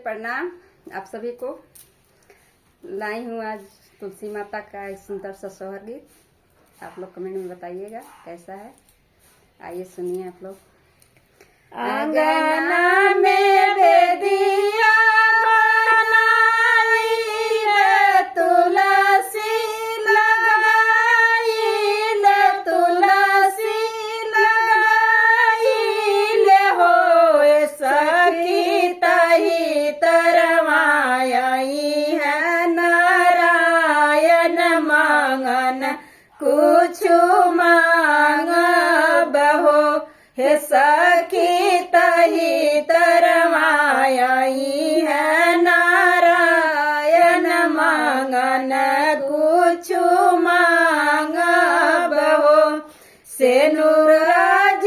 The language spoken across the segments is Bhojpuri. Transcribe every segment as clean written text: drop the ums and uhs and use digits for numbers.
प्रणाम आप सभी को। लाई हूँ आज तुलसी माता का एक सुंदर सा सोहर गीत। आप लोग कमेंट में बताइएगा कैसा है। आइए सुनिए आप लोग। अंगना में बेदिया बनाई ले तुलसी लगाई ले तुलसी लगाई ले हो सखी तही तरमाई है नारायण मांगन कुछु मांग बहो हे सखी तही तरमाई है नारायण मांगन कुछु मांग बहो सेनुर राज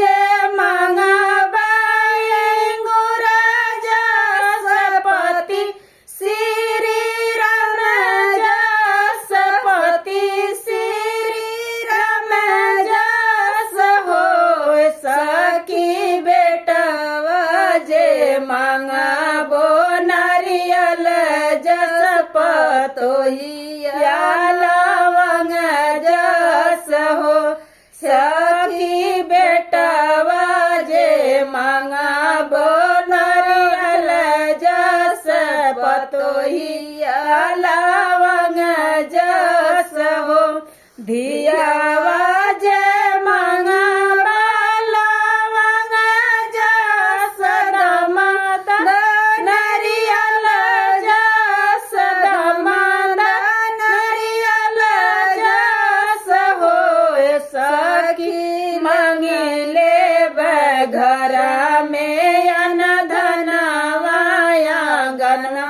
सपति श्री राम सपति श्री राम हो सखी बेटवा जे मांगबो नारियल जस पतोहिया लवंग जस हो सखी बेटवा जे मांगबो नारियल जस पतोहिया लवंग जस हो धियावा जे घर में अन धनवाया गन्ना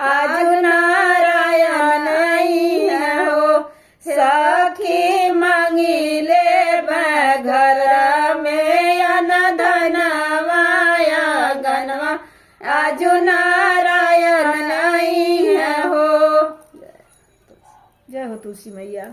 आज नारायण हो सखी मांगी ले घर में अन धनवाया गन्ना आज नारायण हो। जय हो तुलसी मैया।